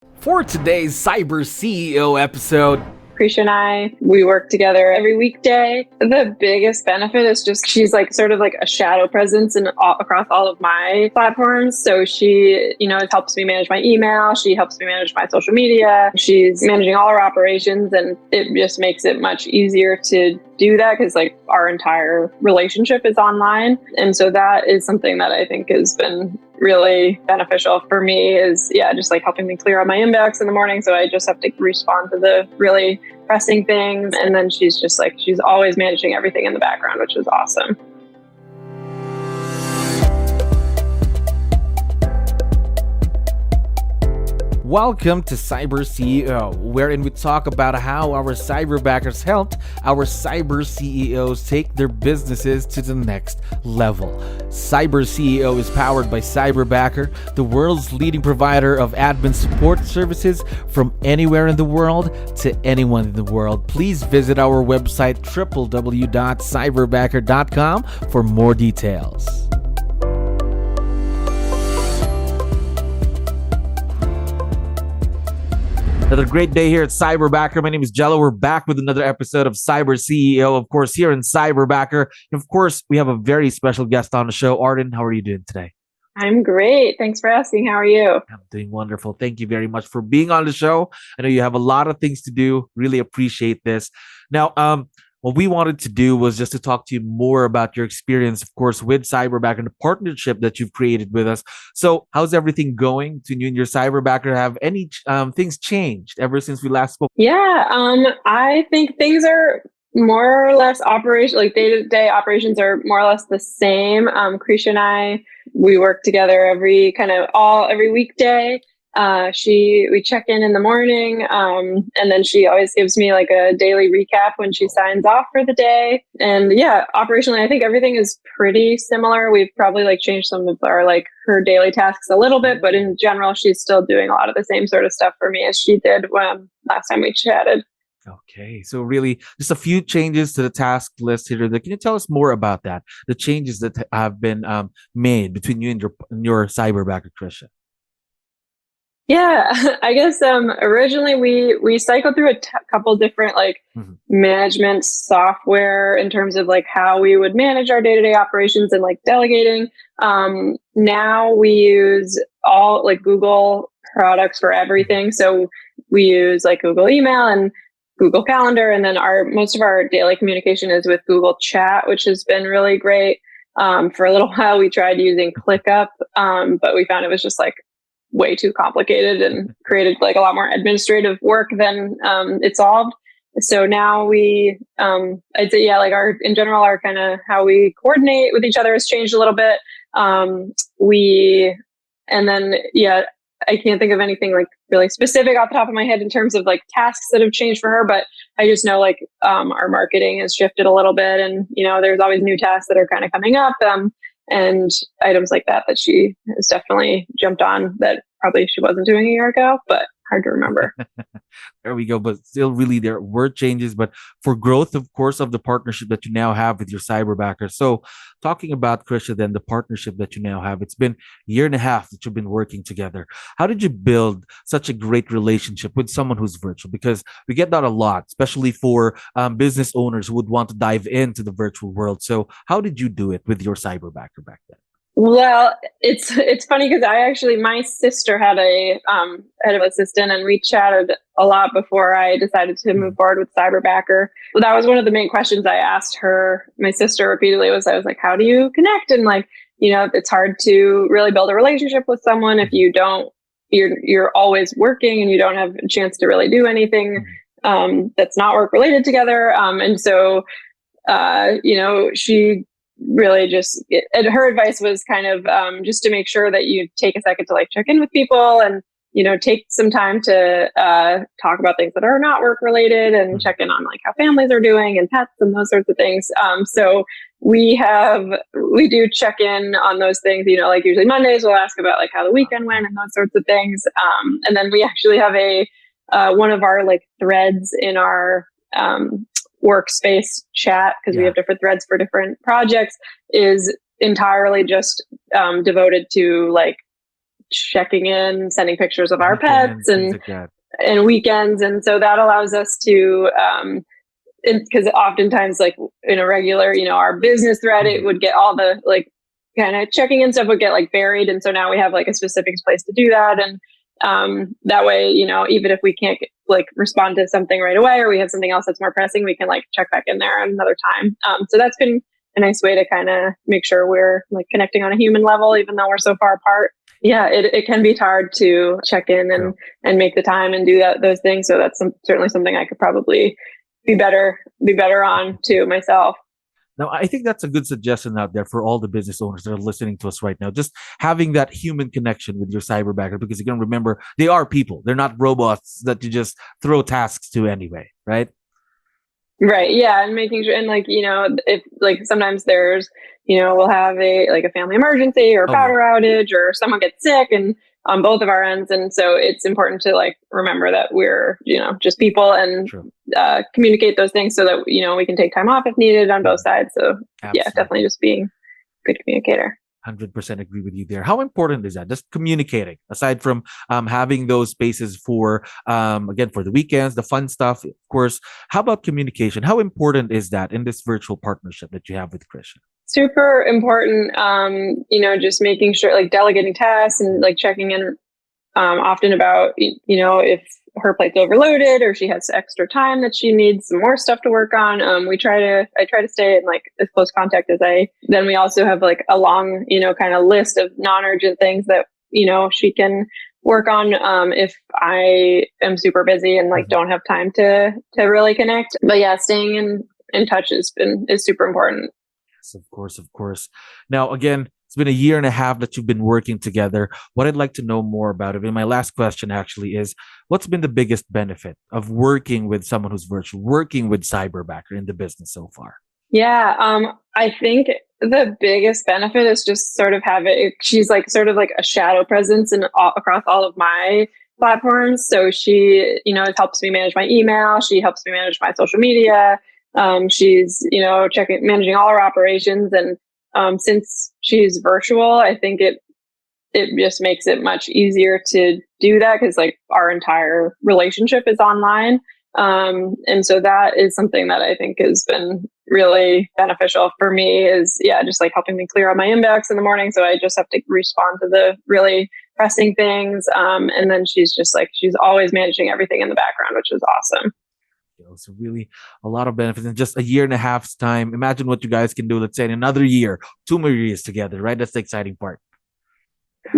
For today's CyberCEO episode, 𝗙𝗃 and I, we work together every weekday. The biggest benefit is just she's like sort of like a shadow presence across all of my platforms. So she, helps me manage my email. She helps me manage my social media. She's managing all our operations, and it just makes it much easier to do that because like our entire relationship is online. And so that is something that I think has been really beneficial for me is, just like helping me clear out my inbox in the morning. So I just have to respond to the really pressing things. And then she's always managing everything in the background, which is awesome. welcome to CyberCEO, wherein we talk about how our cyberbackers helped our cyber CEOs take their businesses to the next level. CyberCEO is powered by Cyberbacker, the world's leading provider of admin support services from anywhere in the world to anyone in the world. Please visit our website www.cyberbacker.com for more details. Another great day here at Cyberbacker. My name is Jello. We're back with another episode of CyberCEO, of course, here in Cyberbacker. And of course, we have a very special guest on the show. Arden, how are you doing today? I'm great. Thanks for asking. How are you? I'm doing wonderful. Thank you very much for being on the show. I know you have a lot of things to do. Really appreciate this. Now, what we wanted to do was just to talk to you more about your experience, of course, with Cyberbacker and the partnership that you've created with us. So how's everything going to you and your Cyberbacker? Have any things changed ever since we last spoke? Yeah, I think things are more or less like day-to-day operations are more or less the same. 𝗙𝗃 and I, we work together every weekday. We check in the morning, and then she always gives me like a daily recap when she signs off for the day. And yeah, operationally, I think everything is pretty similar. We've probably like changed some of her daily tasks a little bit, but in general, she's still doing a lot of the same sort of stuff for me as she did when last time we chatted. Okay, so really just a few changes to the task list here. Can you tell us more about that? The changes that have been made between you and your Cyberbacker, 𝗙𝗃? Yeah, I guess originally we cycled through a couple different management software in terms of like how we would manage our day-to-day operations and like delegating. Now we use all like Google products for everything. So we use like Google Email and Google Calendar, and then most of our daily communication is with Google Chat, which has been really great. For a little while, we tried using ClickUp, but we found it was just like way too complicated and created like a lot more administrative work than it solved. So now I'd say, in general, our kind of how we coordinate with each other has changed a little bit. I can't think of anything like really specific off the top of my head in terms of like tasks that have changed for her, but I just know like our marketing has shifted a little bit, and there's always new tasks that are kind of coming up. And items like that she has definitely jumped on that probably she wasn't doing a year ago, but hard to remember. There we go. But still, really, there were changes, but for growth, of course, of the partnership that you now have with your Cyberbacker. So talking about 𝗙𝗃, then the partnership that you now have, it's been a year and a half that you've been working together. How did you build such a great relationship with someone who's virtual? Because we get that a lot, especially for business owners who would want to dive into the virtual world. So how did you do it with your Cyberbacker back then? Well, it's funny because my sister had a head of assistant, and we chatted a lot before I decided to move forward with Cyberbacker. Well, that was one of the main questions I asked my sister repeatedly. I was like, how do you connect? And it's hard to really build a relationship with someone if you're always working and you don't have a chance to really do anything that's not work related together. And so she really her advice was kind of just to make sure that you take a second to like check in with people and take some time to talk about things that are not work related and check in on like how families are doing and pets and those sorts of things. So we do check in on those things, like usually Mondays we'll ask about like how the weekend went and those sorts of things. And then we actually have one of our like threads in our workspace chat, because we have different threads for different projects, is entirely just devoted to like checking in, sending pictures of our pets Things like that. and weekends. And so that allows us to, because oftentimes like in a regular, our business thread, it would get all the like kind of checking in stuff would get like buried. And so now we have like a specific place to do that. And that way, even if we can't like respond to something right away, or we have something else that's more pressing, we can like check back in there at another time. So that's been a nice way to kind of make sure we're like connecting on a human level, even though we're so far apart. Yeah, it can be hard to check in and make the time and do those things. So that's certainly something I could probably be better on too myself. Now, I think that's a good suggestion out there for all the business owners that are listening to us right now. Just having that human connection with your cyberbacker, because you can remember they are people. They're not robots that you just throw tasks to anyway, right? Right. Yeah. And making sure, and like, if like sometimes there's, we'll have a family emergency or a power outage or someone gets sick and on both of our ends. And so it's important to like remember that we're, just people and communicate those things so that, we can take time off if needed on both sides. So yeah, definitely just being a good communicator. 100% agree with you there. How important is that? Just communicating, aside from having those spaces for, again, for the weekends, the fun stuff, of course. How about communication? How important is that in this virtual partnership that you have with 𝗙𝗻? Super important. Just making sure, like delegating tasks and like checking in often about, if her plate's overloaded or she has extra time that she needs some more stuff to work on. I try to stay in like as close contact as then we also have like a long, kind of list of non-urgent things that, she can work on if I am super busy and like don't have time to really connect. But yeah, staying in touch is super important. Yes, of course. Now, again, it's been a year and a half that you've been working together. What I'd like to know more about it, and my last question actually is, what's been the biggest benefit of working with someone who's virtual, working with cyberbacker in the business so far? Yeah, I think the biggest benefit is just sort of she's like sort of like a shadow presence across all of my platforms. So she, it helps me manage my email. She helps me manage my social media. She's, managing all our operations. And since she's virtual, I think it just makes it much easier to do that because like our entire relationship is online. And so that is something that I think has been really beneficial for me is, just like helping me clear out my inbox in the morning. So I just have to respond to the really pressing things. And then she's always managing everything in the background, which is awesome. So really a lot of benefits in just a year and a half's time. Imagine what you guys can do, let's say in another year, 2 more years together, right? That's the exciting part.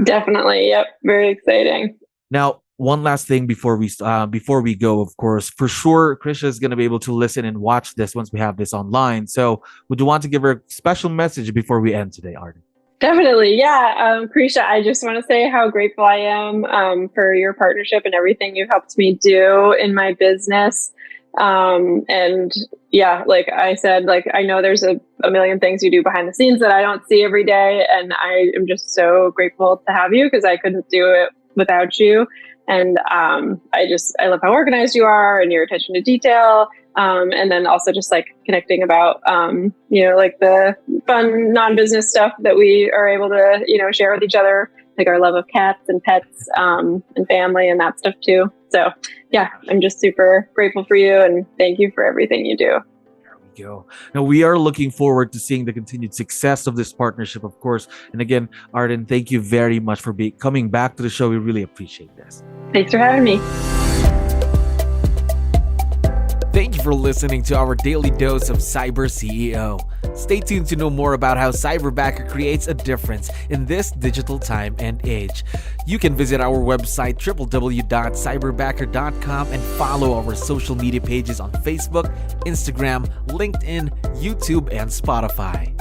Definitely. Yep. Very exciting. Now, one last thing before we go, of course, for sure, 𝗙𝗻 is going to be able to listen and watch this once we have this online. So would you want to give her a special message before we end today, Arden? Definitely. Yeah. 𝗙𝗻, I just want to say how grateful I am for your partnership and everything you've helped me do in my business. And yeah, like I said, like I know there's a million things you do behind the scenes that I don't see every day. And I am just so grateful to have you because I couldn't do it without you. And I love how organized you are and your attention to detail. And then also just like connecting about, like the fun non-business stuff that we are able to, share with each other, like our love of cats and pets and family and that stuff too. So yeah, I'm just super grateful for you and thank you for everything you do. There we go. Now we are looking forward to seeing the continued success of this partnership, of course. And again, Arden, thank you very much for coming back to the show. We really appreciate this. Thanks for having me. Thank you for listening to our daily dose of CyberCEO. Stay tuned to know more about how Cyberbacker creates a difference in this digital time and age. You can visit our website www.cyberbacker.com and follow our social media pages on Facebook, Instagram, LinkedIn, YouTube, and Spotify.